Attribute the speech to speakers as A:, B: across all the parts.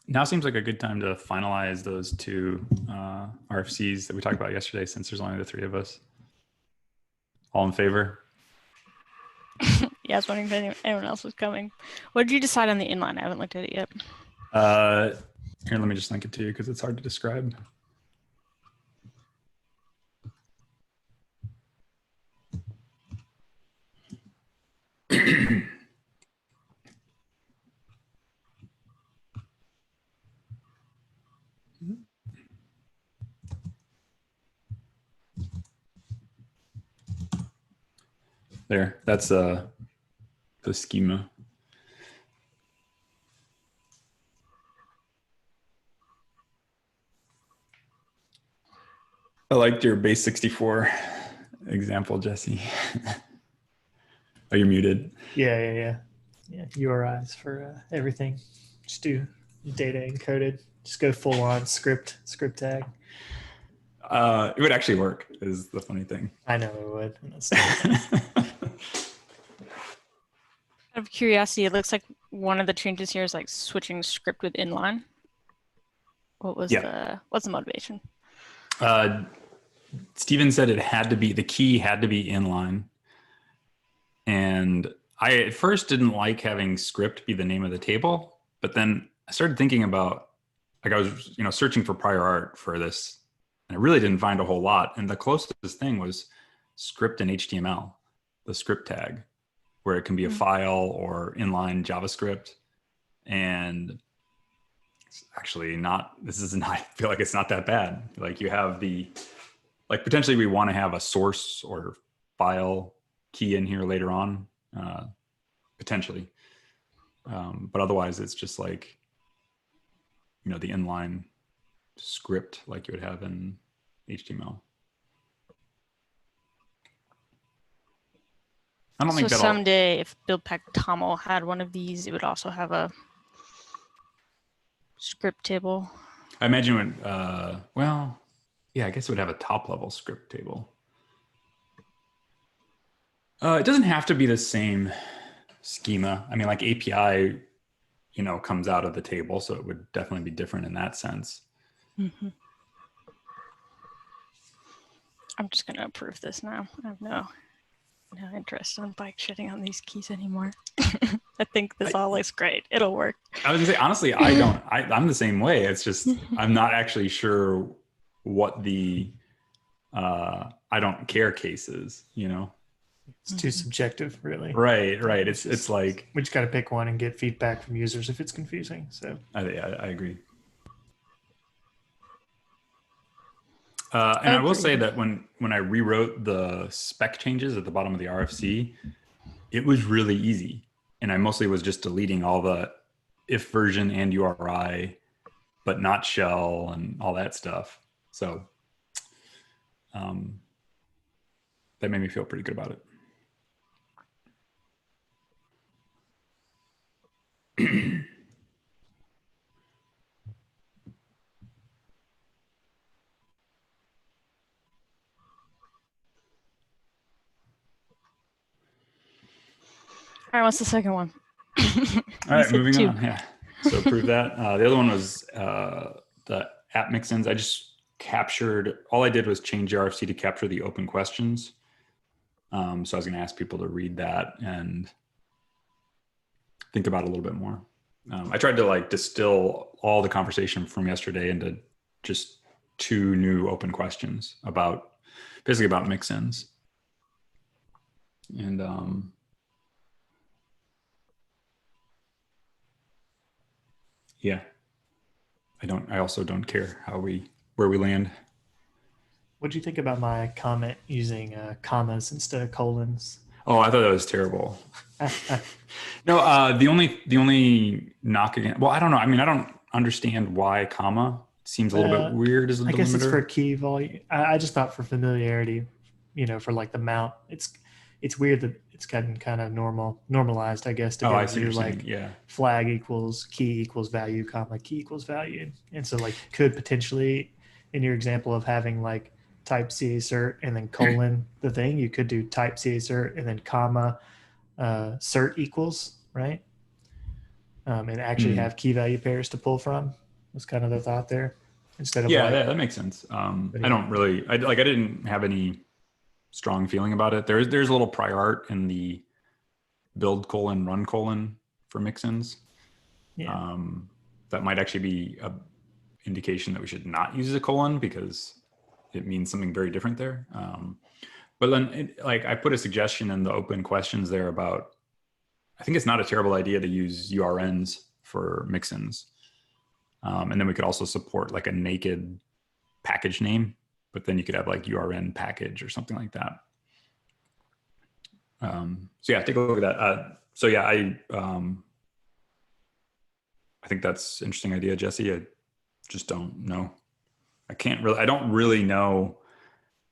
A: Now seems like a good time to finalize those two RFCs that we talked about yesterday, since there's only the three of us. All in favor?
B: Yeah, I was wondering if anyone else was coming. What did you decide on the inline? I haven't looked at it yet.
A: Here, let me just link it to you because it's hard to describe. There, that's the schema. I liked your base 64 example, Jesse. Oh, you're muted.
C: Yeah. URIs for everything. Just do data encoded. Just go full on script tag.
A: It would actually work, is the funny thing.
C: I know it would.
B: Out of curiosity, it looks like one of the changes here is like switching script with inline. What's the motivation?
A: Steven said the key had to be inline. And I at first didn't like having script be the name of the table, but then I started thinking about, like, I was, searching for prior art for this, and I really didn't find a whole lot. And the closest thing was script in HTML, the script tag, where it can be a file or inline JavaScript. And it's actually I feel like it's not that bad. Like, you have potentially we want to have a source or file key in here later on, potentially. But otherwise it's just like, the inline script like you would have in HTML. I don't think that
B: someday if Buildpack Tomo had one of these, it would also have a script table.
A: I imagine I guess it would have a top level script table. It doesn't have to be the same schema. I mean, like API, comes out of the table, so it would definitely be different in that sense.
B: Mm-hmm. I'm just going to approve this now. I have no interest in bike shedding on these keys anymore. I think this all looks great. It'll work. I was gonna say, honestly, I'm the same way. It's just, I'm not actually sure what the I don't care case is,
C: It's too subjective, really.
A: Right. It's like,
C: we just got to pick one and get feedback from users if it's confusing. So
A: I agree. And I will say that when I rewrote the spec changes at the bottom of the RFC, it was really easy. And I mostly was just deleting all the if version and URI, but not shell and all that stuff. So that made me feel pretty good about it.
B: All right, what's the second one?
A: All right, moving on. Yeah, so approve that. The other one was the app mix-ins. I just all I did was change the RFC to capture the open questions. So I was going to ask people to read that and think about it a little bit more. I tried to distill all the conversation from yesterday into just 2 new open questions basically about mix-ins. And yeah, I also don't care where we land.
C: What do you think about my comment using commas instead of colons?
A: Oh, I thought that was terrible. No, the only knock again. Well, I don't know. I mean, I don't understand why comma seems a little bit weird as a delimiter.
C: I guess it's for key volume. I just thought for familiarity, for the mount, it's weird that it's gotten kind of normalized, I guess, to go through flag equals key equals value, comma, key equals value. And so could potentially, in your example of having type CA cert and then colon the thing, you could do type CA cert and then comma cert equals, right? and actually have key value pairs to pull from. Was kind of the thought there, instead of
A: that makes sense. I don't really, I didn't have any strong feeling about it. There's a little prior art in the build : run : for mixins.
C: Yeah.
A: That might actually be a indication that we should not use a colon because it means something very different there. But then I put a suggestion in the open questions there about, I think it's not a terrible idea to use URNs for mixins. And then we could also support like a naked package name, but then you could have like URN package or something like that. So yeah, take a look at that. So yeah, I think that's an interesting idea, Jesse. I just don't know. I don't really know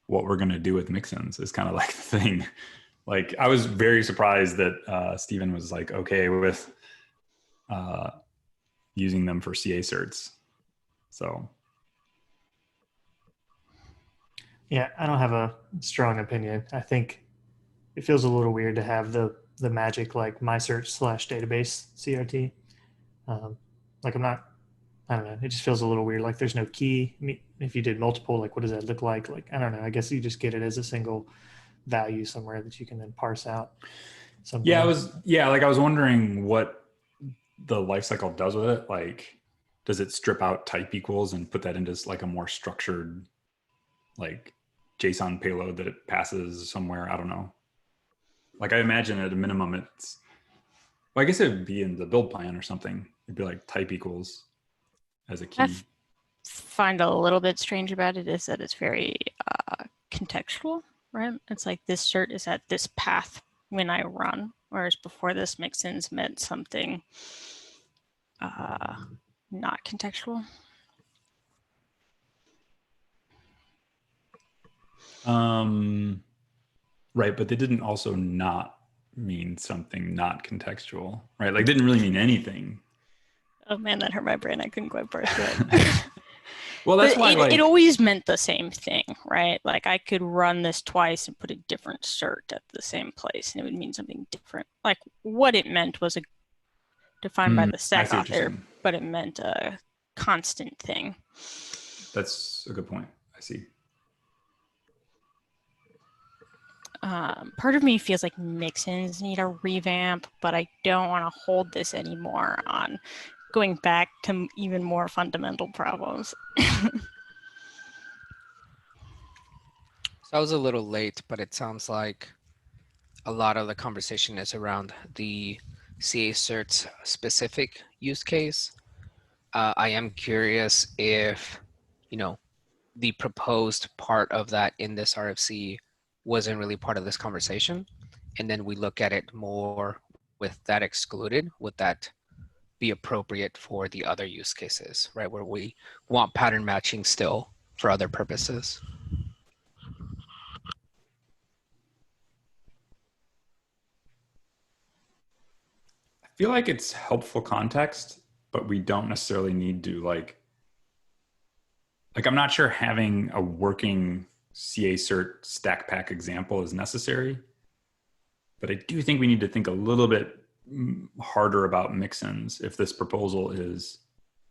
A: what we're going to do with mixins is kind of like the thing. Like I was very surprised that Stephen was like, okay with using them for CA certs. So.
C: Yeah, I don't have a strong opinion. I think it feels a little weird to have the magic like mysearch/database CRT. Like I don't know. It just feels a little weird. Like there's no key. I mean, if you did multiple, like what does that look like? Like, I don't know. I guess you just get it as a single value somewhere that you can then parse out.
A: Something. I was wondering what the lifecycle does with it. Like, does it strip out type equals and put that into like a more structured, like JSON payload that it passes somewhere? I don't know. Like I imagine at a minimum, I guess it would be in the build plan or something. It'd be like type equals as a key.
B: I find a little bit strange about it is that it's very contextual, right? It's like this cert is at this path when I run, whereas before this mixins meant something not contextual.
A: Right, but they didn't also not mean something not contextual, right? Like didn't really mean anything.
B: Oh man, that hurt my brain. I couldn't quite parse it.
A: Well, that's why
B: it always meant the same thing, right? Like I could run this twice and put a different cert at the same place, and it would mean something different. Like what it meant was defined by the SEC author, but it meant a constant thing.
A: That's a good point. I see.
B: Part of me feels like mixins need a revamp, but I don't want to hold this anymore on going back to even more fundamental problems.
D: So I was a little late, but it sounds like a lot of the conversation is around the CA certs specific use case. I am curious if, the proposed part of that in this RFC wasn't really part of this conversation, and then we look at it more with that excluded. Would that be appropriate for the other use cases, right? Where we want pattern matching still for other purposes.
A: I feel like it's helpful context, but we don't necessarily need to like I'm not sure having a working CA cert stack pack example is necessary, but I do think we need to think a little bit harder about mixins if this proposal is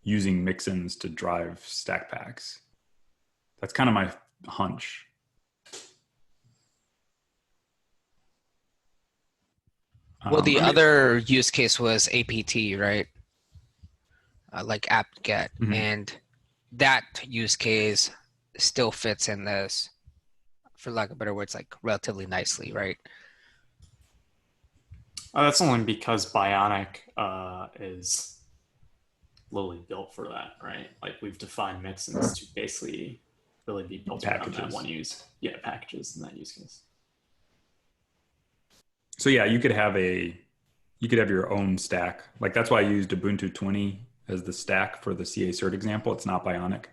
A: using mixins to drive stack packs. That's kind of my hunch.
D: Well, the other use case was APT, right? Like apt-get, and that use case still fits in this, for lack of better words, like relatively nicely, right?
E: That's only because Bionic is literally built for that, right? Like we've defined mixins to basically really be built around that one use. Yeah, packages in that use case.
A: So yeah, you could have your own stack. Like that's why I used Ubuntu 20 as the stack for the CA cert example. It's not Bionic.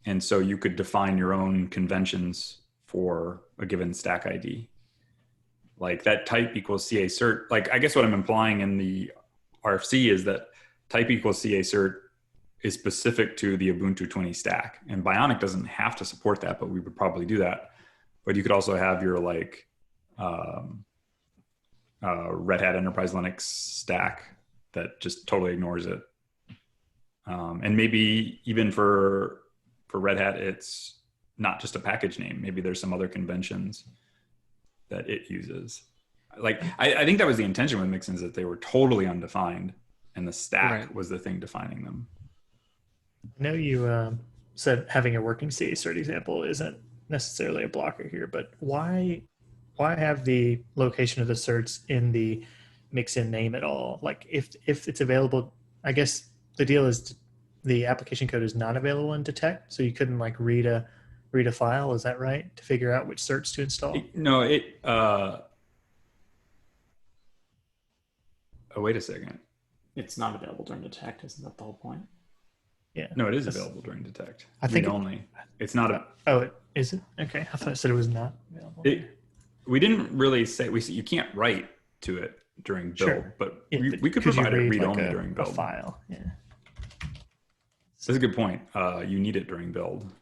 A: And so you could define your own conventions for a given stack ID. Like that type equals CA cert. Like I guess what I'm implying in the RFC is that type equals CA cert is specific to the Ubuntu 20 stack. And Bionic doesn't have to support that, but we would probably do that. But you could also have your Red Hat Enterprise Linux stack that just totally ignores it. And maybe even for Red Hat, it's not just a package name. Maybe there's some other conventions that it uses. Like, I think that was the intention with mixins, that they were totally undefined, and the stack was the thing defining them.
C: I know you said having a working CA cert example isn't necessarily a blocker here, but why have the location of the certs in the mixin name at all? Like, if it's available, I guess the deal is the application code is not available in detect, so you couldn't like read a file. Is that right? To figure out which certs to install?
A: Oh, wait a second.
E: It's not available during detect. Isn't that the whole point?
A: Yeah. No, it is available during detect.
C: I think
A: only. It's not.
C: Is it? Okay. I thought it said it was not available.
A: We didn't really say you can't write to it during build, but we could provide it read only during build.
C: A file. Yeah.
A: That's a good point. You need it during build,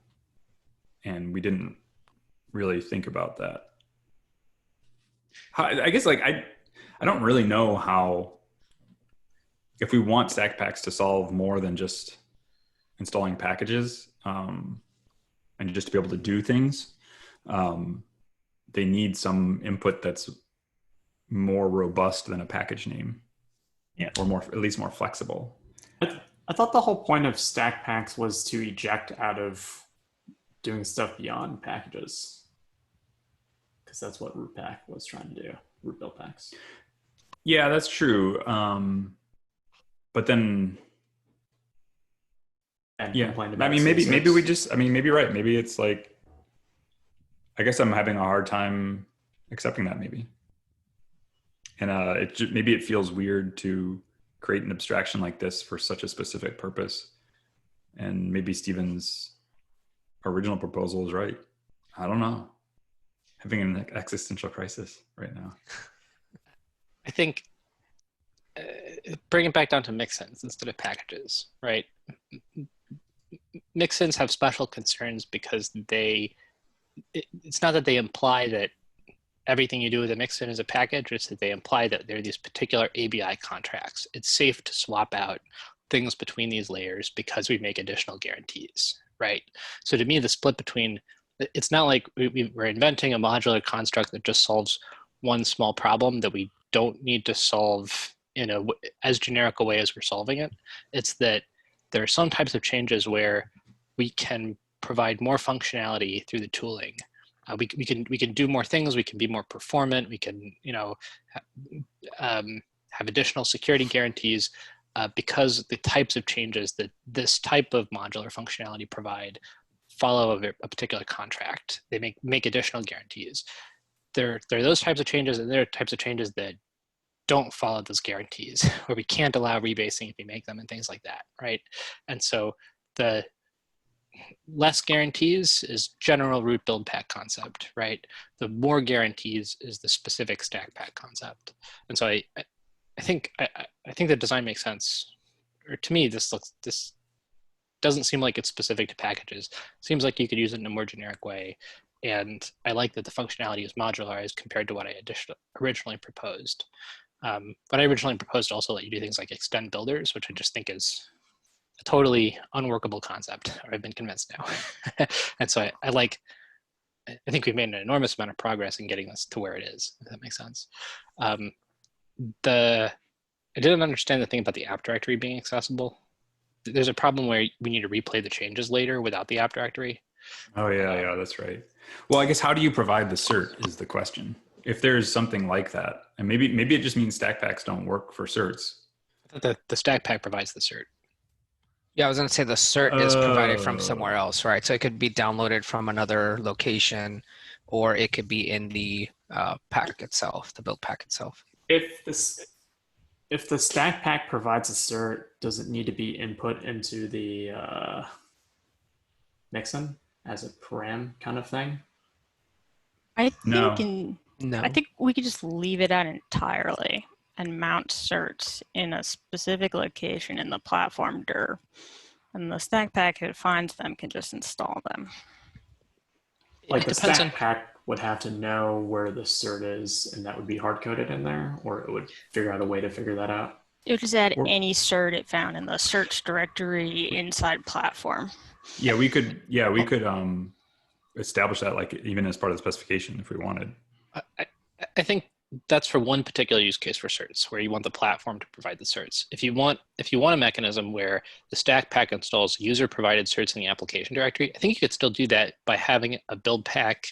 A: and we didn't really think about that. I guess I don't really know how. If we want Stackpacks to solve more than just installing packages and just to be able to do things, they need some input that's more robust than a package name, or at least more flexible.
E: I thought the whole point of Stackpacks was to eject out of doing stuff beyond packages, because that's what rootpack was trying to do. Root Buildpacks.
A: Yeah, that's true. But then, maybe we just. Maybe you're right. Maybe it's like. I guess I'm having a hard time accepting that. Maybe, and maybe it feels weird to create an abstraction like this for such a specific purpose, and maybe Steven's original proposal is right. I don't know. Having an existential crisis right now.
D: I think. Bring it back down to mixins instead of packages, right? Mixins have special concerns because it's not that they imply that everything you do with a mixin is a package, it's that they imply that there are these particular ABI contracts. It's safe to swap out things between these layers because we make additional guarantees, right? So to me, the split between, it's not like we're inventing a modular construct that just solves one small problem that we don't need to solve in as generic a way as we're solving it. It's that there are some types of changes where we can provide more functionality through the tooling. We can do more things. We can be more performant. We can have additional security guarantees because the types of changes that this type of modular functionality provide follow a particular contract. They make additional guarantees. There are those types of changes, and there are types of changes that don't follow those guarantees, where we can't allow rebasing if we make them and things like that, right? And so the less guarantees is general root build pack concept, right? The more guarantees is the specific stack pack concept. And so I think the design makes sense. Or to me, this doesn't seem like it's specific to packages. It seems like you could use it in a more generic way. And I like that the functionality is modularized compared to what I originally proposed. But I originally proposed to also let you do things like extend builders, which I just think is a totally unworkable concept, or I've been convinced now. And so I think we've made an enormous amount of progress in getting this to where it is, if that makes sense. I didn't understand the thing about the app directory being accessible. There's a problem where we need to replay the changes later without the app directory.
A: Oh yeah, that's right. Well, I guess how do you provide the cert is the question. If there's something like that, and maybe it just means Stackpacks don't work for certs.
D: I thought the stack pack provides the cert.
F: Yeah, I was going to say the cert is provided from somewhere else, right? So it could be downloaded from another location, or it could be in the pack itself, the build pack itself.
E: If the stack pack provides a cert, does it need to be input into the mixin as a param kind of thing?
B: I think
F: No.
B: I think we could just leave it out entirely and mount certs in a specific location in the platform dir. And the stack pack, if it finds them, can just install them.
E: Like the stack pack would have to know where the cert is, and that would be hard coded in there, or it would figure out a way to figure that out.
B: It would just add any cert it found in the search directory inside platform.
A: Yeah, we could establish that like even as part of the specification if we wanted.
G: I think that's for one particular use case for certs, where you want the platform to provide the certs. If you want a mechanism where the stack pack installs user-provided certs in the application directory, I think you could still do that by having a build pack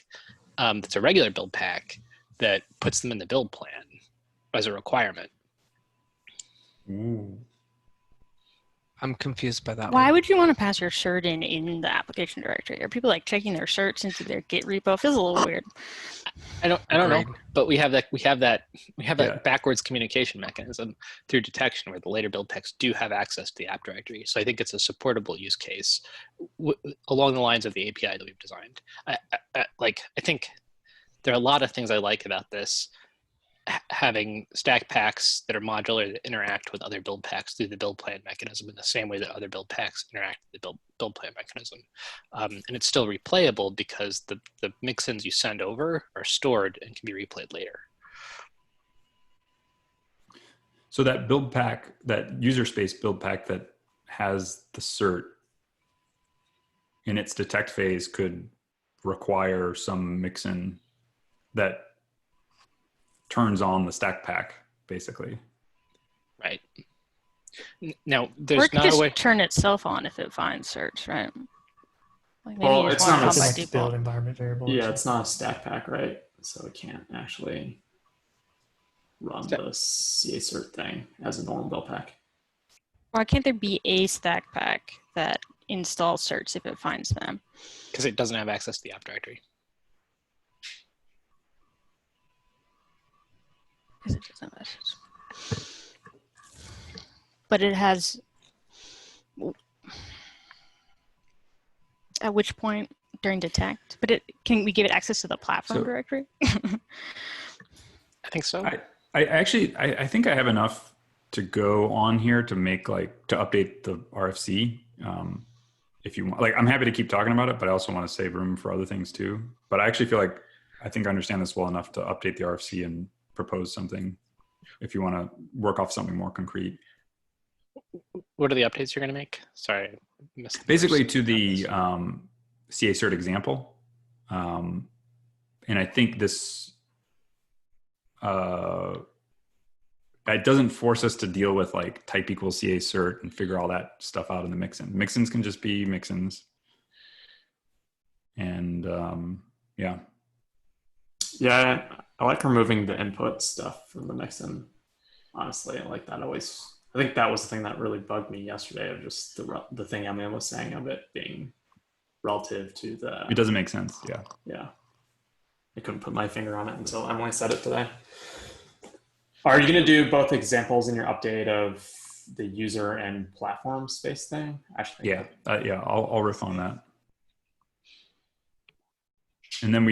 G: that's a regular build pack that puts them in the build plan as a requirement.
A: Ooh.
D: I'm confused by that.
B: Why would you want to pass your cert in the application directory? Are people like checking their certs into their Git repo? It feels a little weird.
G: I don't know, but we have that backwards communication mechanism through detection where the later build packs do have access to the app directory. So I think it's a supportable use case along the lines of the API that we've designed. I think there are a lot of things I like about this. Having stack packs that are modular that interact with other build packs through the build plan mechanism in the same way that other build packs interact with the build plan mechanism. And it's still replayable because the mixins you send over are stored and can be replayed later.
A: So that build pack, that user space build pack that has the cert in its detect phase could require some mixin that turns on the stack pack, basically.
G: Right. Now, there's
B: or it could
G: not
B: just
G: a way.
B: turn itself on if it finds certs, right? Like maybe
E: Well,
B: you
E: it's
B: just want
E: not
B: it
E: a
B: on by
C: It's
B: default.
C: build environment variable.
E: Yeah, it's not a stack pack, right? So it can't actually run the CA cert thing as a normal build pack.
B: Why can't there be a stack pack that installs certs if it finds them?
G: Because it doesn't have access to the app directory.
B: Because it doesn't have access. But it has. At which point during detect? But can we give it access to the platform directory?
G: I think so.
A: I think I have enough to go on here to make to update the RFC. If you want, I'm happy to keep talking about it, but I also want to save room for other things too. But I actually feel like I think I understand this well enough to update the RFC and propose something if you want to work off something more concrete.
G: What are the updates you're going to make? Sorry, I missed
A: basically to the CA cert example. And I think this, it doesn't force us to deal with type equals CA cert and figure all that stuff out in the mixin. Mixins can just be mixins. And yeah.
E: Yeah, I like removing the input stuff from the mixin. Honestly, I like that always. I think that was the thing that really bugged me yesterday, of just the thing Emily was saying of it being relative to the.
A: It doesn't make sense. Yeah.
E: Yeah. I couldn't put my finger on it until Emily said it today. Are you going to do both examples in your update of the user and platform space thing? Actually,
A: yeah. I'll riff on that. And then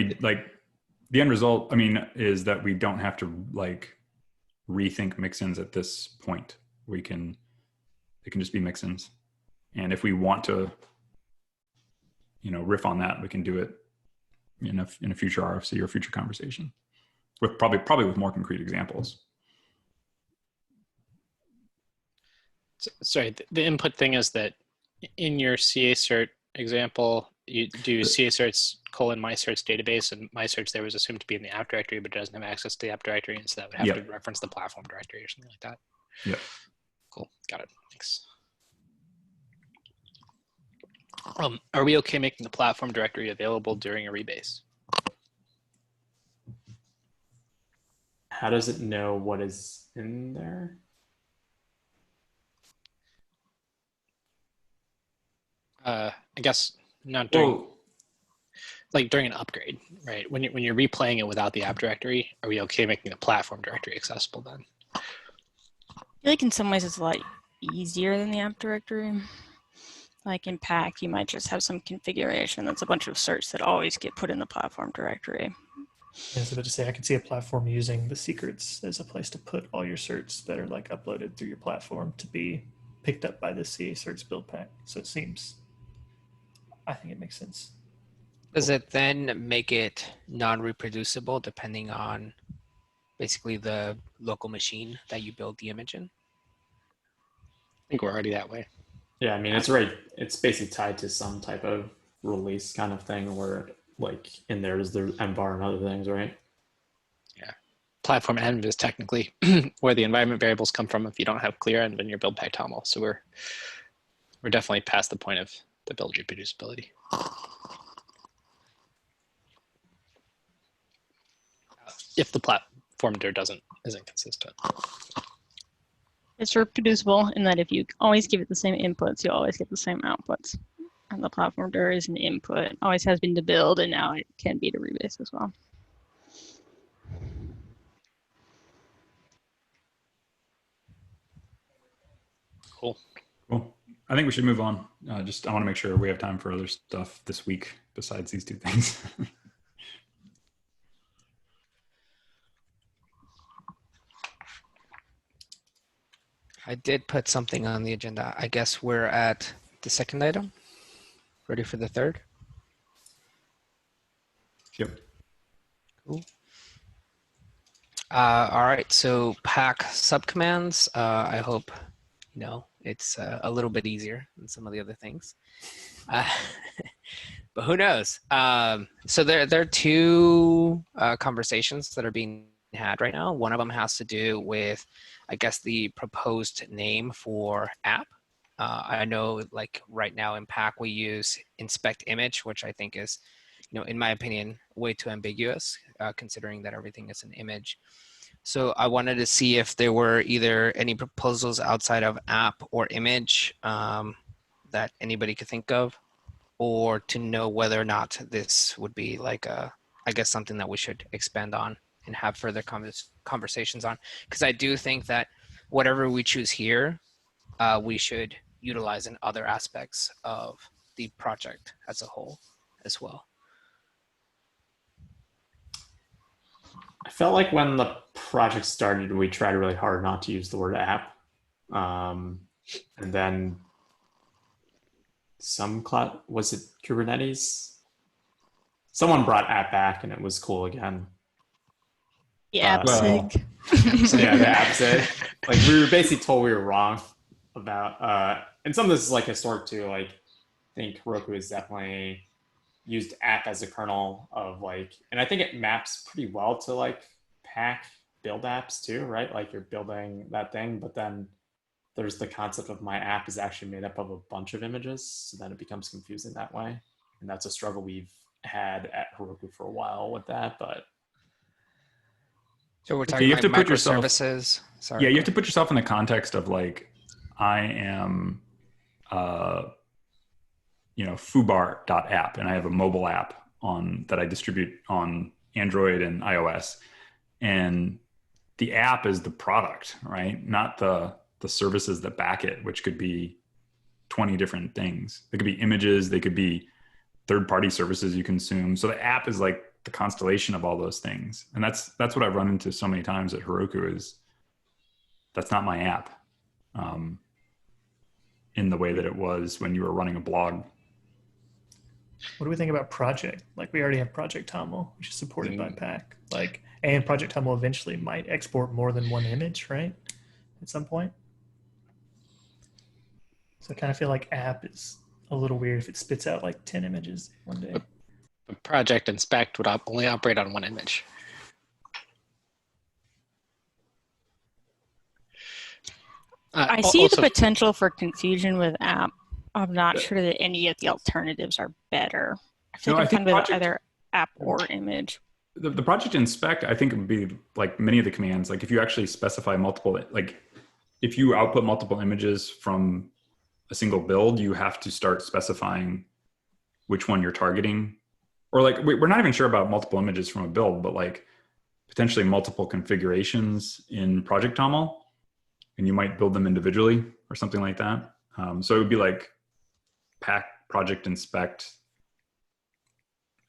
A: the end result, is that we don't have to rethink mixins at this point. It can just be mixins. And if we want to, riff on that, we can do it in a future RFC or future conversation with probably with more concrete examples.
G: Sorry, the input thing is that in your CA cert example, you do CA certs my certs database, and my certs there was assumed to be in the app directory, but it doesn't have access to the app directory, and so that would have to reference the platform directory or something like that.
A: Yeah.
G: Cool. Got it. Thanks. Are we okay making the platform directory available during a rebase?
E: How does it know what is in there?
G: I guess not during, during an upgrade, right? When you're replaying it without the app directory, are we okay making the platform directory accessible then?
B: I feel like in some ways it's a lot easier than the app directory. Like in Pack, you might just have some configuration that's a bunch of certs that always get put in the platform directory.
C: Yeah, so to say, I could see a platform using the secrets as a place to put all your certs that are uploaded through your platform to be picked up by the CA certs build pack. So I think it makes sense.
D: Does it then make it non-reproducible depending on basically the local machine that you build the image in?
G: I think we're already that way.
E: Yeah, I mean, it's basically tied to some type of release kind of thing where like in there is the mvar and other things, right?
G: Yeah. Platform env is technically where the environment variables come from if you don't have clear env in your build pack toml. So we're definitely past the point of the build reproducibility. If the platform dir isn't consistent.
B: It's reproducible in that if you always give it the same inputs, you always get the same outputs. And the platform dir is an input, always has been to build, and now it can be to rebase as well.
G: Cool.
A: I think we should move on. I want to make sure we have time for other stuff this week besides these two things.
D: I did put something on the agenda. I guess we're at the second item. Ready for the third?
A: Yep.
D: Cool. All right, so pack subcommands. I hope it's a little bit easier than some of the other things. But who knows? So there are two conversations that are being had right now. One of them has to do with, I guess, the proposed name for app. I know, like right now in pack we use inspect image, which I think is, in my opinion, way too ambiguous, considering that everything is an image. So I wanted to see if there were either any proposals outside of app or image that anybody could think of, or to know whether or not this would be like I guess something that we should expand on and have further conversations on. Because I do think that whatever we choose here, we should utilize in other aspects of the project as a whole as well.
E: I felt like when the project started, we tried really hard not to use the word app. And then some cloud, was it Kubernetes? Someone brought app back and it was cool again.
B: Yeah, AppSig.
E: So yeah, the AppSig. Like we were basically told we were wrong about, and some of this is like historic too. Like I think Heroku has definitely used app as a kernel of like, and I think it maps pretty well to like pack build apps too, right? Like you're building that thing, but then there's the concept of my app is actually made up of a bunch of images. So then it becomes confusing that way. And that's a struggle we've had at Heroku for a while with that, but.
D: So we're talking
A: you have to put yourself,
D: microservices.
A: Sorry, you have to put yourself in the context of like, I am, foobar.app, and I have a mobile app that I distribute on Android and iOS. And the app is the product, right? Not the services that back it, which could be 20 different things. They could be images, they could be third-party services you consume. So the app is like the constellation of all those things. And that's what I've run into so many times at Heroku is that's not my app in the way that it was when you were running a blog.
C: What do we think about project? Like we already have Project Toml, which is supported by Pack. Like, and Project Toml eventually might export more than one image, right? At some point. So I kind of feel like app is a little weird if it spits out like 10 images one day.
G: Project inspect would only operate on one image.
B: I see the potential for confusion with app. I'm not sure that any of the alternatives are better. I feel like I'm kind of either app or image.
A: The project inspect, I think, would be like many of the commands. Like if you actually specify multiple, like if you output multiple images from a single build, you have to start specifying which one you're targeting. Or like, we're not even sure about multiple images from a build, but like potentially multiple configurations in Project Toml, and you might build them individually or something like that. So it would be like pack project inspect,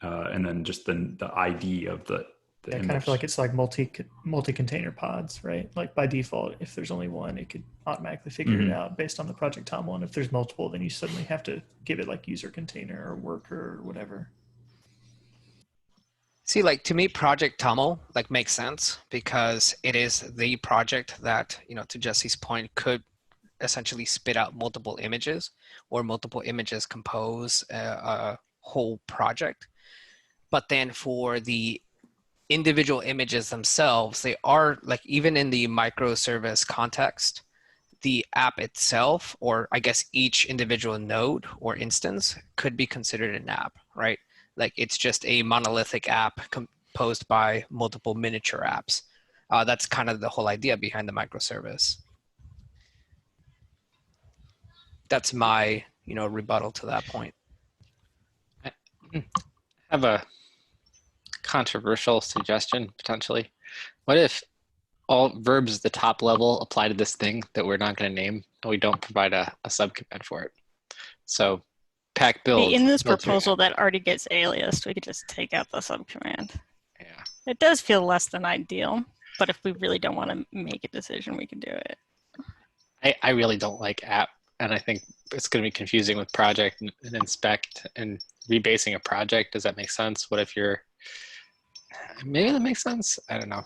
A: and then just the ID of the
C: I kind of feel like it's like multi-container pods, right? Like by default, if there's only one, it could automatically figure it out based on the Project Toml. And if there's multiple, then you suddenly have to give it like user container or worker or whatever.
D: See, like to me, Project Tummel like makes sense because it is the project that, to Jesse's point, could essentially spit out multiple images, or multiple images compose a whole project. But then for the individual images themselves, they are like, even in the microservice context, the app itself, or I guess each individual node or instance, could be considered an app, right? Like it's just a monolithic app composed by multiple miniature apps. That's kind of the whole idea behind the microservice. That's my, rebuttal to that point.
G: I have a controversial suggestion, potentially. What if all verbs at the top level apply to this thing that we're not going to name, and we don't provide a subcommand for it? So pack build.
B: In this proposal that already gets aliased, we could just take out the subcommand.
G: Yeah.
B: It does feel less than ideal, but if we really don't want to make a decision, we can do it.
G: I really don't like app, and I think it's going to be confusing with project and inspect and rebasing a project. Does that make sense? What if you're, maybe that makes sense? I don't know.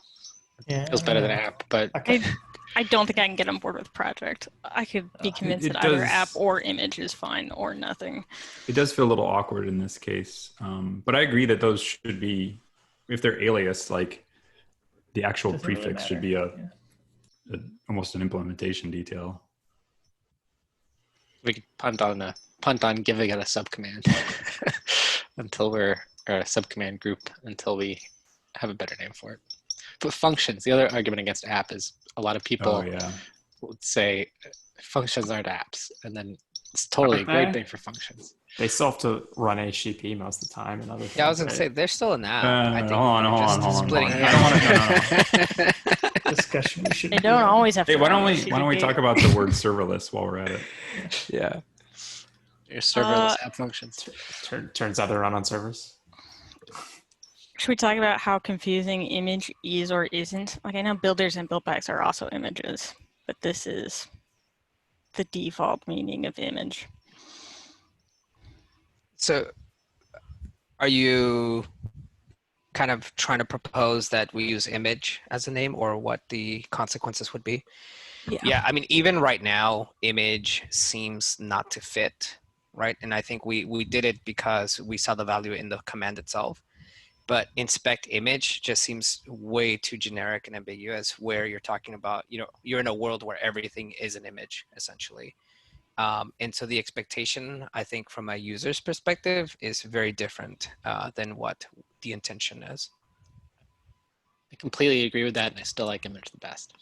G: It feels better than app, but
B: I don't think I can get on board with project. I could be convinced that either app or image is fine, or nothing.
A: It does feel a little awkward in this case, but I agree that those should be, if they're alias, like the actual prefix should be almost an implementation detail.
G: We could punt on giving it a subcommand until we're, or a subcommand group until we have a better name for it. But functions, the other argument against app is a lot of people would say functions aren't apps, and then it's totally a great thing for functions.
E: They still have to run HTTP most of the time and other things.
D: Yeah, I was going to say, they're still an app. I think
A: hold on.
C: No. Discussion.
B: They don't always have to.
A: Hey, why don't we talk about the word serverless while we're at it?
G: Yeah. Your serverless app functions.
E: Turns out they run on servers.
B: Should we talk about how confusing image is or isn't? Like, I know builders and buildpacks are also images, but this is the default meaning of image.
D: So are you kind of trying to propose that we use image as a name, or what the consequences would be? Yeah, I mean, even right now, image seems not to fit, right? And I think we did it because we saw the value in the command itself. But inspect image just seems way too generic and ambiguous, where you're talking about, you're in a world where everything is an image, essentially. And so the expectation, I think, from a user's perspective is very different than what the intention is.
G: I completely agree with that, and I still like image the best.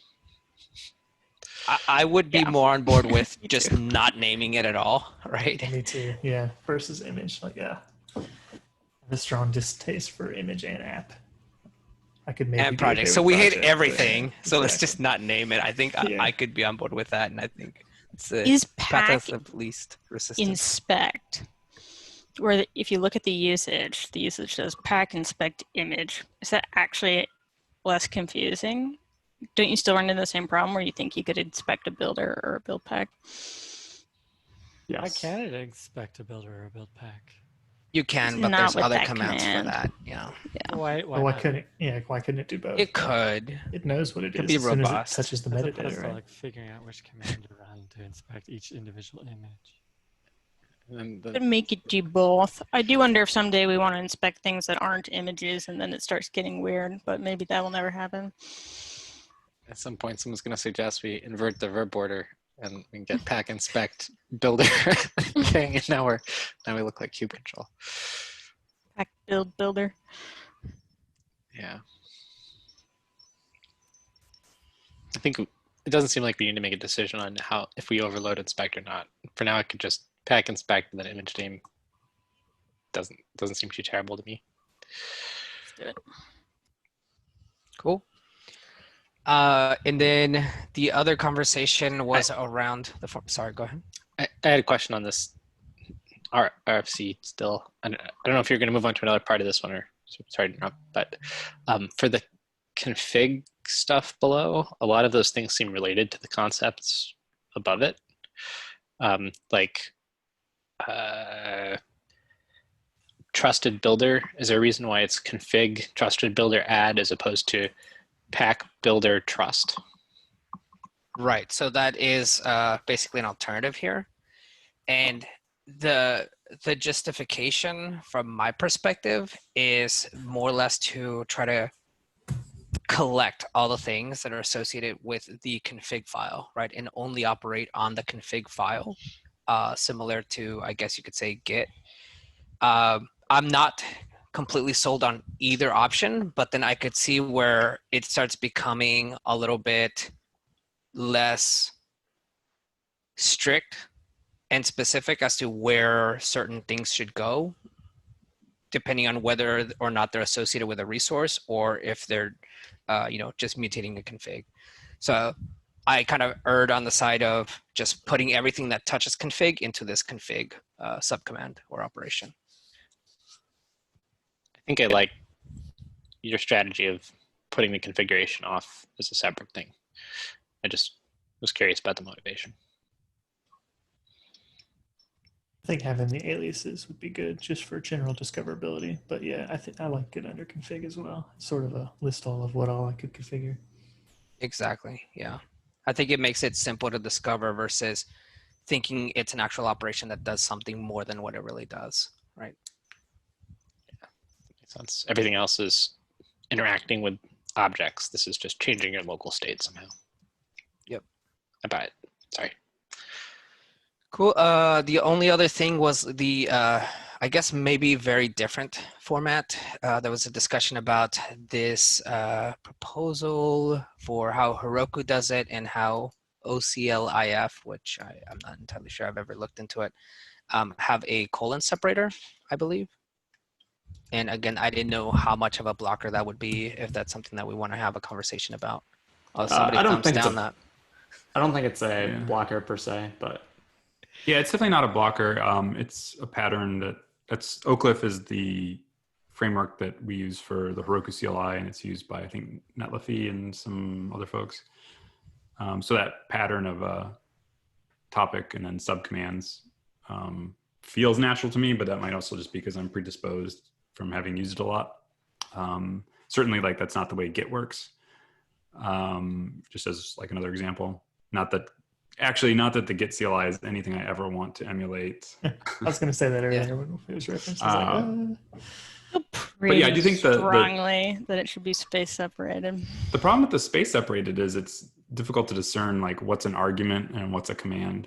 D: I would be more on board with just not naming it at all, right?
C: Me too. Yeah. Versus image. Like, I have a strong distaste for image and app. I could maybe
D: and project. So we hate everything. So let's just not name it. I think I could be on board with that, and I think it's the path of least resistance.
B: Inspect, where if you look at the usage says pack inspect image. Is that actually less confusing? Don't you still run into the same problem where you think you could inspect a builder or a build pack?
H: Yes. Why can't it inspect a builder or a build pack?
D: You can, but there's other commands for that. Yeah.
C: Why couldn't it? Yeah. Why couldn't it do both?
D: It could.
C: It knows what it
D: could
C: is.
D: Be robust.
C: As it touches the metadata, right?
H: Like figuring out which command to run to inspect each individual image.
B: Could make it do both. I do wonder if someday we want to inspect things that aren't images, and then it starts getting weird. But maybe that will never happen.
G: At some point, someone's going to suggest we invert the verb order, and we can get pack inspect builder thing, and now we look like cube control.
B: Pack build builder.
G: Yeah. I think it doesn't seem like we need to make a decision on if we overload inspect or not. For now, I could just pack inspect and then image name. Doesn't seem too terrible to me.
B: Let's do it.
D: Cool. And then the other conversation was around the. Sorry, go ahead.
G: I had a question on this RFC still. I don't know if you're going to move on to another part of this one, or sorry to interrupt, but for the config stuff below, a lot of those things seem related to the concepts above it. trusted builder? Is there a reason why it's config trusted builder add as opposed to pack builder trust?
D: Right. So that is basically an alternative here. And the justification from my perspective is more or less to try to collect all the things that are associated with the config file, right? And only operate on the config file, similar to, I guess you could say, Git. I'm not completely sold on either option, but then I could see where it starts becoming a little bit less strict and specific as to where certain things should go, depending on whether or not they're associated with a resource or if they're, just mutating the config. So I kind of erred on the side of just putting everything that touches config into this config subcommand or operation.
G: I think I like your strategy of putting the configuration off as a separate thing. I just was curious about the motivation.
C: I think having the aliases would be good just for general discoverability. But yeah, I think I like it under config as well. It's sort of a list all of what all I could configure.
D: Exactly. Yeah. I think it makes it simple to discover versus thinking it's an actual operation that does something more than what it really does. Right.
G: Yeah. Makes sense. Everything else is interacting with objects. This is just changing your local state somehow.
D: Yep.
G: I buy it. Sorry.
D: Cool. The only other thing was the, I guess maybe very different format. There was a discussion about this proposal for how Heroku does it and how OCLIF, which I'm not entirely sure I've ever looked into it, have a colon separator, I believe. And again, I didn't know how much of a blocker that would be, if that's something that we want to have a conversation about. Somebody thumbs down that.
E: I don't think it's a blocker per se, but.
A: Yeah, it's definitely not a blocker. It's a pattern that's Oak Cliff is the framework that we use for the Heroku CLI, and it's used by, I think, Netlify and some other folks. So that pattern of a topic and then subcommands feels natural to me, but that might also just be because I'm predisposed from having used it a lot. Certainly, like, that's not the way Git works. Just as like another example, not that the Git CLI is anything I ever want to emulate.
C: I was going to say that earlier when it was referenced. I was
A: but yeah, I do think
B: strongly that it should be space separated.
A: The problem with the space separated is it's difficult to discern like what's an argument and what's a command.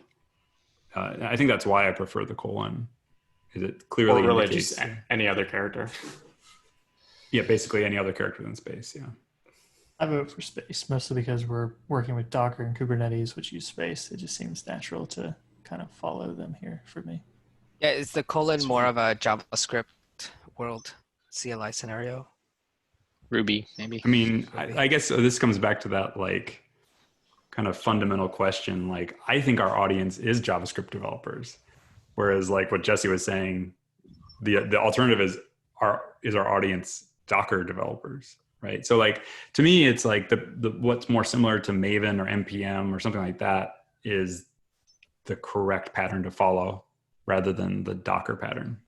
A: I think that's why I prefer the colon. Is it clearly
E: or really just any other character?
A: Yeah, basically any other character in space. Yeah.
C: I vote for space, mostly because we're working with Docker and Kubernetes, which use space. It just seems natural to kind of follow them here for me.
D: Yeah, is the colon more of a JavaScript world CLI scenario?
G: Ruby, maybe.
A: I mean, I guess this comes back to that like kind of fundamental question. Like, I think our audience is JavaScript developers, whereas like what Jesse was saying, the alternative is our audience Docker developers. Right. So like, to me, it's like the what's more similar to Maven or NPM or something like that is the correct pattern to follow rather than the Docker pattern.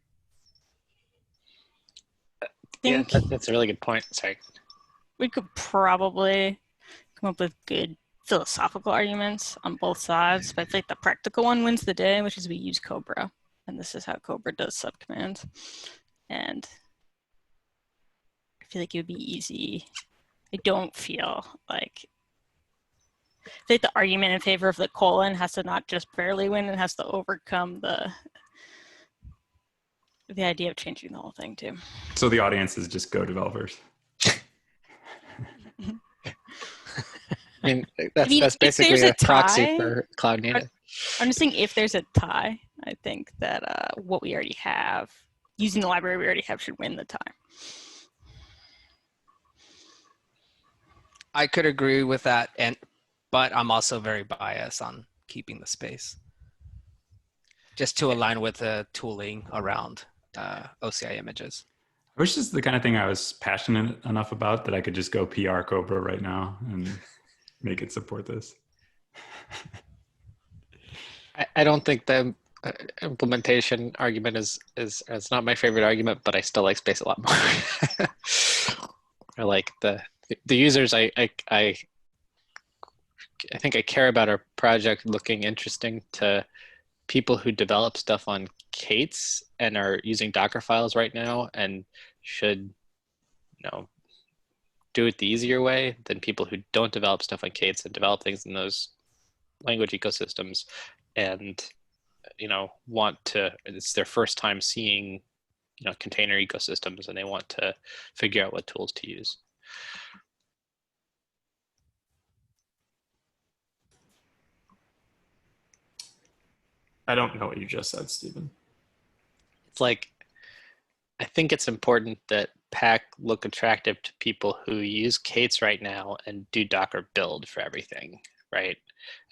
G: Yeah, that's a really good point. Sorry.
B: We could probably come up with good philosophical arguments on both sides, but I think the practical one wins the day, which is we use Cobra. And this is how Cobra does subcommands. And I feel like it would be easy. I don't feel like the argument in favor of the colon has to not just barely win, it has to overcome the idea of changing the whole thing too.
A: So the audience is just Go developers.
G: I mean, that's basically a proxy for cloud native.
B: I'm just saying, if there's a tie, I think that what we already have, using the library we already have, should win the tie.
D: I could agree with that, but I'm also very biased on keeping the space, just to align with the tooling around OCI images.
A: I wish this is the kind of thing I was passionate enough about that I could just go PR Cobra right now and make it support this.
G: I don't think the implementation argument is not my favorite argument, but I still like space a lot more. I like the users. I think I care about our project looking interesting to people who develop stuff on K8s and are using Docker files right now and should, do it the easier way than people who don't develop stuff on K8s and develop things in those language ecosystems and, it's their first time seeing, container ecosystems and they want to figure out what tools to use.
E: I don't know what you just said, Stephen.
G: It's like, I think it's important that Pack look attractive to people who use K8s right now and do Docker build for everything, right?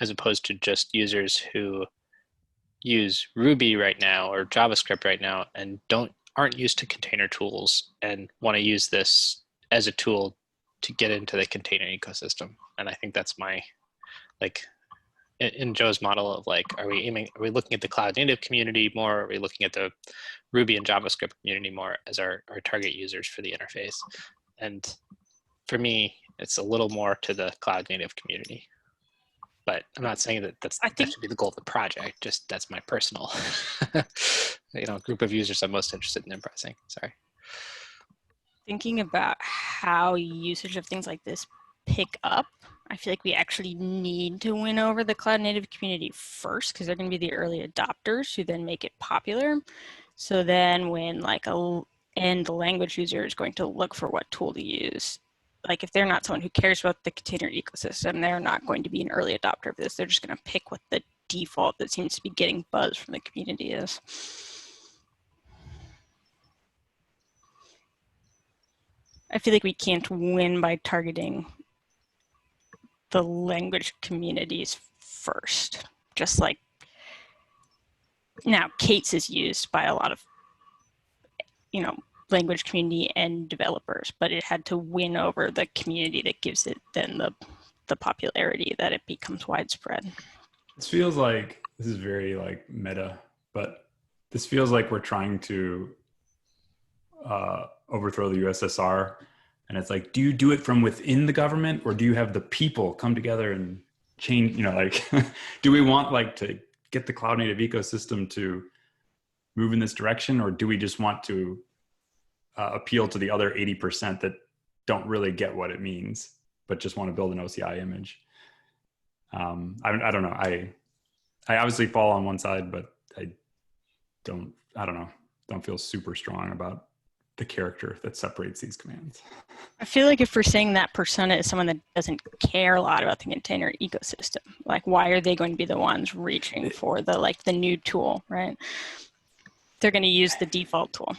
G: As opposed to just users who use Ruby right now or JavaScript right now and aren't used to container tools and want to use this as a tool to get into the container ecosystem. And I think that's my, in Joe's model of are we looking at the cloud native community more? Are we looking at the Ruby and JavaScript community more as our target users for the interface? And for me, it's a little more to the cloud native community. But I'm not saying that should be the goal of the project. Just that's my personal, group of users I'm most interested in impressing. Sorry.
B: Thinking about how usage of things like this pick up, I feel like we actually need to win over the cloud native community first because they're going to be the early adopters who then make it popular. So then when the language user is going to look for what tool to use, if they're not someone who cares about the container ecosystem, they're not going to be an early adopter of this. They're just going to pick what the default that seems to be getting buzz from the community is. I feel like we can't win by targeting the language communities first. Just like now, K8s is used by a lot of, language community and developers, but it had to win over the community that gives it then the popularity that it becomes widespread.
A: This feels like, this is very meta, but this feels like we're trying to overthrow the USSR. And it's do you do it from within the government or do you have the people come together and change, do we want to get the cloud native ecosystem to move in this direction? Or do we just want to appeal to the other 80% that don't really get what it means, but just want to build an OCI image? I don't know. I obviously fall on one side, but I don't feel super strong about the character that separates these commands.
B: I feel like if we're saying that persona is someone that doesn't care a lot about the container ecosystem, why are they going to be the ones reaching for the new tool, right? They're going to use the default tool.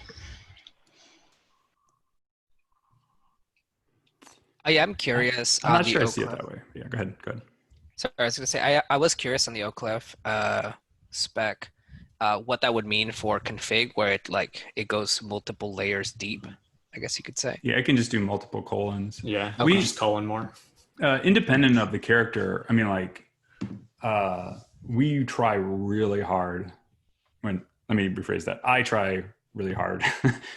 D: I am curious.
A: I'm not sure I see it that way. Yeah, go ahead.
D: So I was going to say, I was curious on the Oak Cliff spec, what that would mean for config where it goes multiple layers deep, I guess you could say.
A: Yeah, it can just do multiple colons.
E: Yeah, okay. We just colon more.
A: Independent of the character, we try really hard let me rephrase that. I try really hard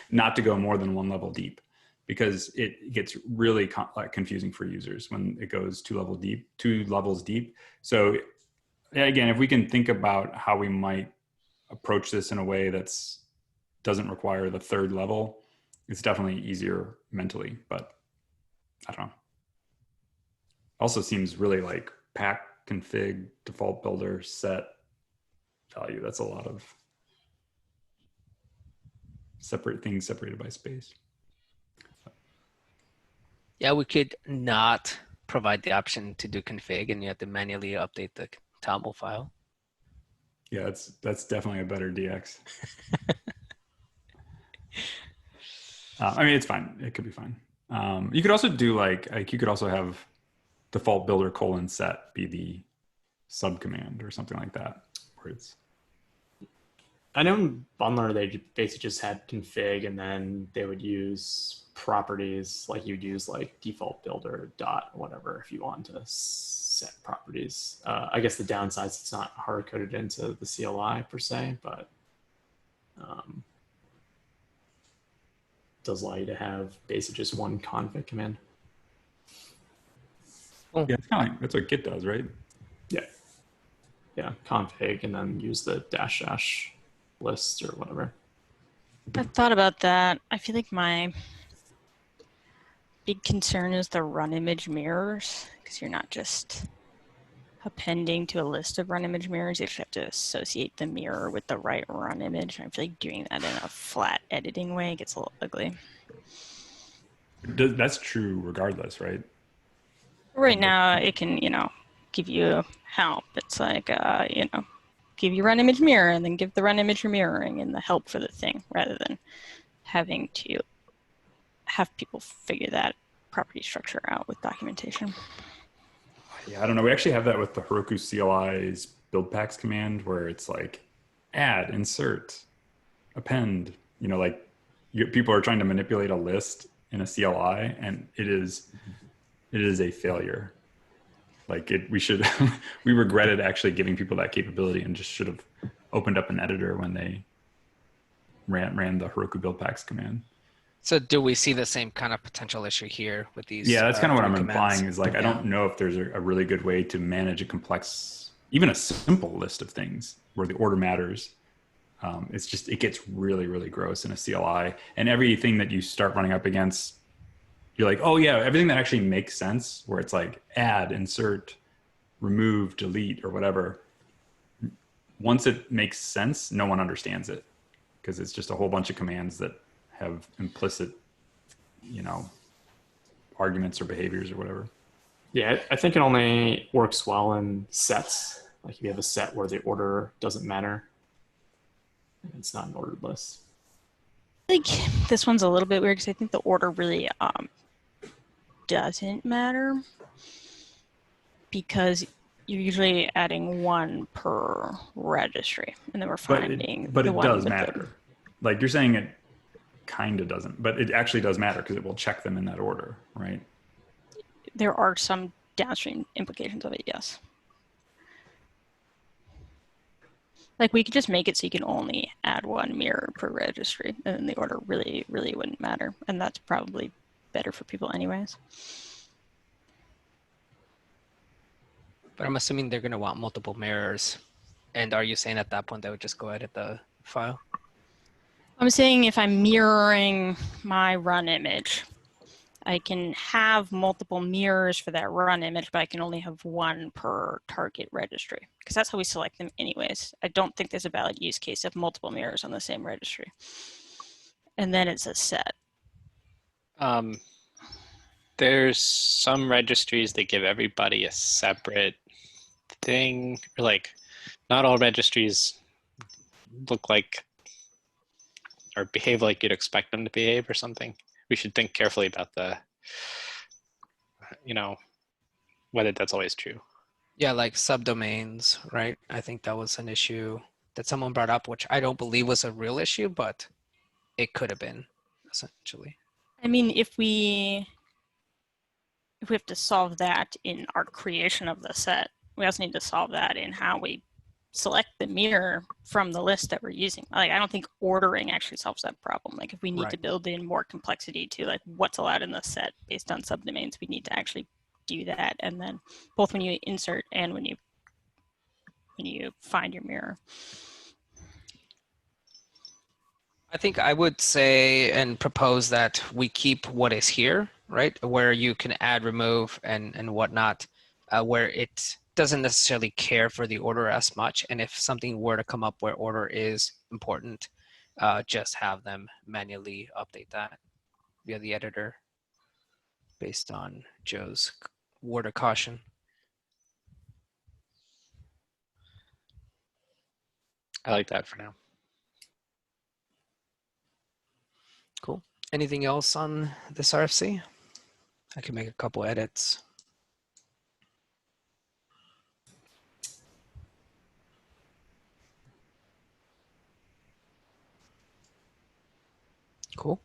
A: not to go more than one level deep because it gets really confusing for users when it goes two levels deep. So again, if we can think about how we might approach this in a way that's doesn't require the third level, it's definitely easier mentally, but I don't know. Also seems really pack config default builder set value. That's a lot of separated by space.
D: Yeah, we could not provide the option to do config and you have to manually update the toml file.
A: Yeah, that's definitely a better DX. It's fine. It could be fine. You could also do you could also have default builder :set be the subcommand or something like that, where it's
E: I know in Bundler they basically just had config, and then they would use properties, like you'd use like default builder dot whatever if you want to set properties. I guess the downside is it's not hard coded into the CLI per se, but does allow you to have basically just one config command.
A: Yeah, it's kind of like that's what Git does, right?
E: Yeah. Yeah, config and then use the dash list or whatever.
B: I've thought about that. I feel like my big concern is the run image mirrors, because you're not just appending to a list of run image mirrors. You have to associate the mirror with the right run image. I feel like doing that in a flat editing way gets a little ugly.
A: That's true regardless, right?
B: Right now, it can, give you help. It's like, give you run image mirror and then give the run image mirroring and the help for the thing, rather than having to have people figure that property structure out with documentation.
A: Yeah, I don't know. We actually have that with the Heroku CLI's Buildpacks command, where it's like add, insert, append. People are trying to manipulate a list in a CLI, and it is a failure. We regretted actually giving people that capability, and just should have opened up an editor when they ran the Heroku Buildpacks command.
D: So do we see the same kind of potential issue here with these?
A: Yeah, that's kind of what I'm implying is
D: yeah.
A: I don't know if there's a really good way to manage a complex, even a simple list of things where the order matters. It gets really, really gross in a CLI, and everything that you start running up against, you're like, oh yeah, everything that actually makes sense, where it's like add, insert, remove, delete, or whatever. Once it makes sense, no one understands it, because it's just a whole bunch of commands that have implicit, arguments or behaviors or whatever.
E: Yeah, I think it only works well in sets. Like if you have a set where the order doesn't matter, it's not an ordered list.
B: I think this one's a little bit weird because I think the order really doesn't matter, because you're usually adding one per registry, and then we're finding
A: but
B: the
A: it
B: one
A: does
B: with
A: matter. Like you're saying it kind of doesn't, but it actually does matter because it will check them in that order, right?
B: There are some downstream implications of it, yes. Like we could just make it so you can only add one mirror per registry, and then the order really, really wouldn't matter. And that's probably better for people anyways.
D: But I'm assuming they're going to want multiple mirrors. And are you saying at that point they would just go edit the file?
B: I'm saying if I'm mirroring my run image, I can have multiple mirrors for that run image, but I can only have one per target registry, because that's how we select them anyways. I don't think there's a valid use case of multiple mirrors on the same registry. And then it's a set.
G: There's some registries that give everybody a separate thing. Like, not all registries look like or behave like you'd expect them to behave or something. We should think carefully about whether that's always true.
D: Yeah, like subdomains, right? I think that was an issue that someone brought up, which I don't believe was a real issue, but it could have been, essentially.
B: I mean, if we have to solve that in our creation of the set, we also need to solve that in how we select the mirror from the list that we're using. Like, I don't think ordering actually solves that problem. Like, if we need to build in more complexity to like what's allowed in the set based on subdomains, we need to actually do that. And then both when you insert and when you find your mirror.
D: I think I would say and propose that we keep what is here, right? Where you can add, remove, and whatnot, where it doesn't necessarily care for the order as much. And if something were to come up where order is important, just have them manually update that via the editor based on Joe's word of caution.
G: I like that for now.
D: Cool. Anything else on this RFC? I can make a couple edits. Cool.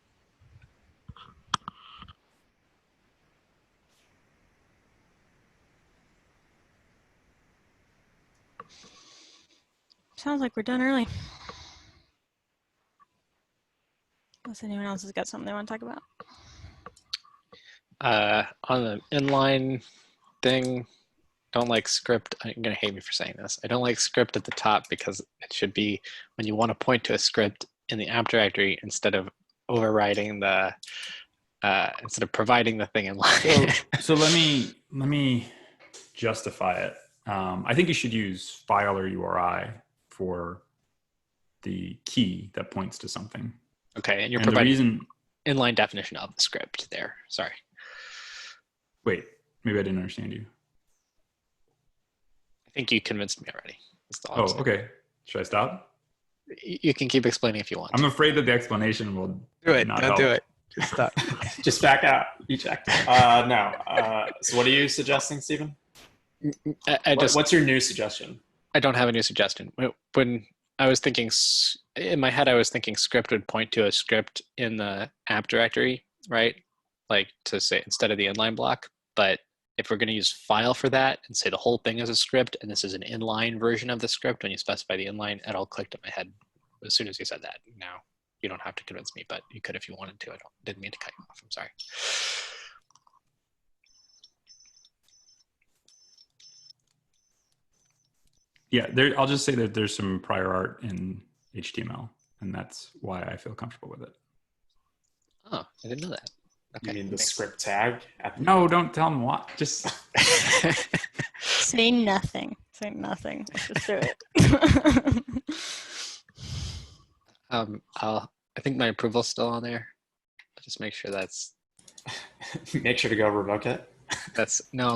B: Sounds like we're done early. Unless anyone else has got something they want to talk about.
G: On the inline thing, don't like script. I'm going to hate me for saying this. I don't like script at the top because it should be when you want to point to a script in the app directory instead of overriding the, instead of providing the thing in line.
A: So let me justify it. I think you should use file or URI for the key that points to something.
G: Okay, and you're providing inline definition of the script there. Sorry.
A: Wait, maybe I didn't understand you.
G: I think you convinced me already.
A: Oh, okay. Should I stop?
G: You can keep explaining if you want.
A: I'm afraid that the explanation will
D: do it.
A: not
D: Don't
A: help.
D: do it. Just stop.
E: Just back out. You checked. No. So what are you suggesting, Stephen? What's your new suggestion?
G: I don't have a new suggestion. When I was thinking, in my head, I was thinking script would point to a script in the app directory, right? Like to say instead of the inline block. But if we're going to use file for that and say the whole thing is a script and this is an inline version of the script, when you specify the inline, it all clicked in my head as soon as you said that. Now, you don't have to convince me, but you could if you wanted to. I didn't mean to cut you off. I'm sorry.
A: Yeah, I'll just say that there's some prior art in HTML, and that's why I feel comfortable with it.
G: Oh, I didn't know that.
E: Okay. You mean the script tag?
A: No, don't tell them what. Just
B: say nothing. Say nothing. Let's just do it.
G: I think my approval's still on there. Just make sure that's.
E: Make sure to go revoke it.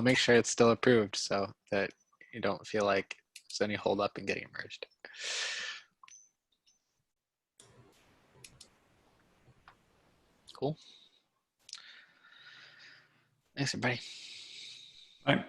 G: Make sure it's still approved so that you don't feel like there's any hold up in getting merged. Cool. Thanks, everybody.
A: Bye.